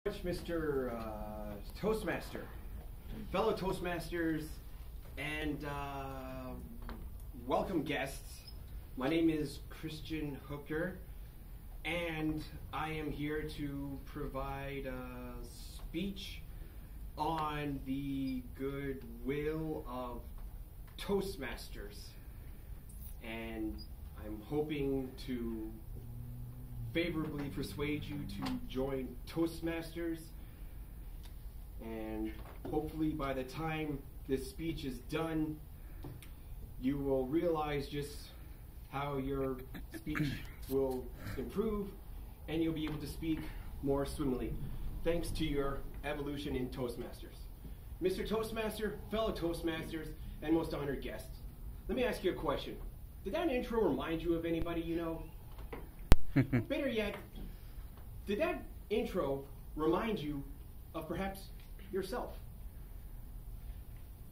Mr. Toastmaster, fellow Toastmasters, and welcome guests. My name is Kristian Hooker, and I am here to provide a speech on the Goodwill of Toastmasters. And I'm hoping to favorably persuade you to join Toastmasters, and hopefully by the time this speech is done, you will realize just how your speech will improve and you'll be able to speak more swimmingly thanks to your evolution in Toastmasters. Mr. Toastmaster, fellow Toastmasters, and most honored guests, let me ask you a question. Did that intro remind you of anybody you know? Better yet, did that intro remind you of perhaps yourself?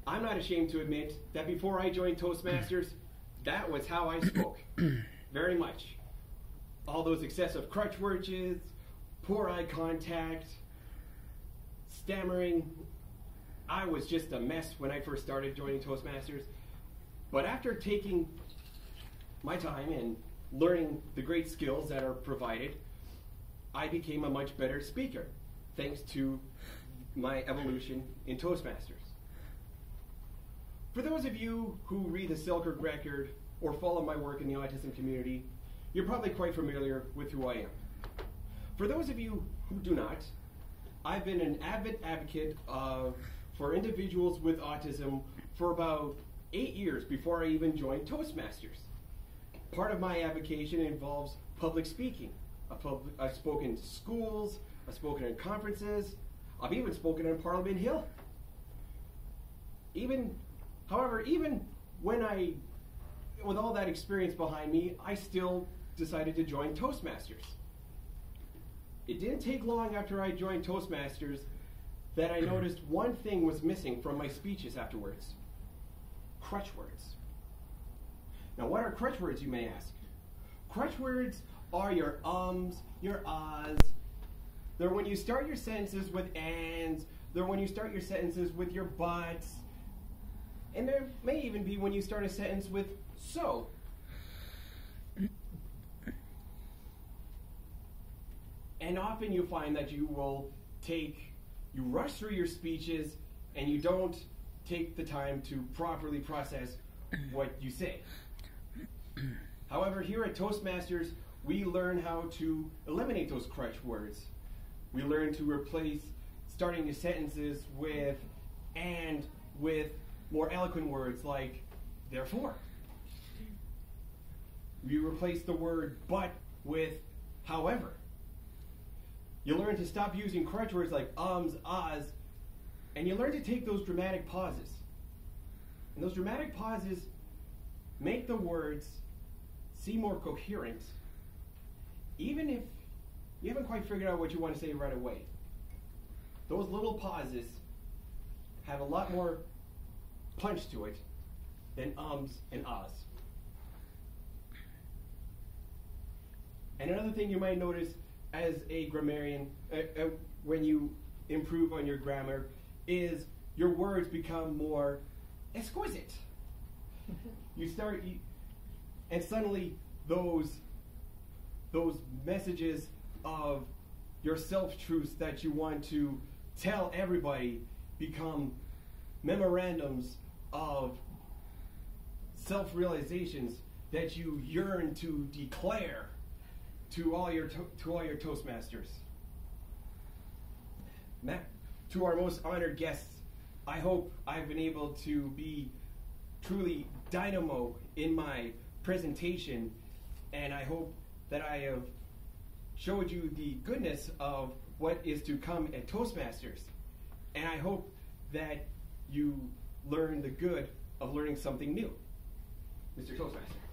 I'm not ashamed to admit that before I joined Toastmasters, that was how I spoke. Very much. All those excessive crutch words, poor eye contact, stammering. I was just a mess when I first started joining Toastmasters. But after taking my time and learning the great skills that are provided, I became a much better speaker, thanks to my evolution in Toastmasters. For those of you who read the Selkirk record or follow my work in the autism community, you're probably quite familiar with who I am. For those of you who do not, I've been an avid advocate for individuals with autism for about 8 years before I even joined Toastmasters. Part of my advocacy involves public speaking. I've spoken to schools, I've spoken at conferences, I've even spoken on Parliament Hill. However, even with all that experience behind me, I still decided to join Toastmasters. It didn't take long after I joined Toastmasters that I noticed one thing was missing from my speeches afterwards: crutch words. Now, what are crutch words, you may ask? Crutch words are your ums, your ahs. They're when you start your sentences with ands. They're when you start your sentences with your buts. And there may even be when you start a sentence with so. And often you find that you rush through your speeches and you don't take the time to properly process what you say. However, here at Toastmasters, we learn how to eliminate those crutch words. We learn to replace starting your sentences with and with more eloquent words like therefore. We replace the word but with however. You learn to stop using crutch words like ums, ahs, and you learn to take those dramatic pauses. And those dramatic pauses make the words seem more coherent, even if you haven't quite figured out what you want to say right away. Those little pauses have a lot more punch to it than ums and ahs. And another thing you might notice as a grammarian, when you improve on your grammar, is your words become more exquisite. And suddenly those messages of your self-truths that you want to tell everybody become memorandums of self-realizations that you yearn to declare to all your Toastmasters. To our most honored guests, I hope I've been able to be truly dynamo in my presentation, and I hope that I have showed you the goodness of what is to come at Toastmasters, and I hope that you learn the good of learning something new. Mr. Toastmaster.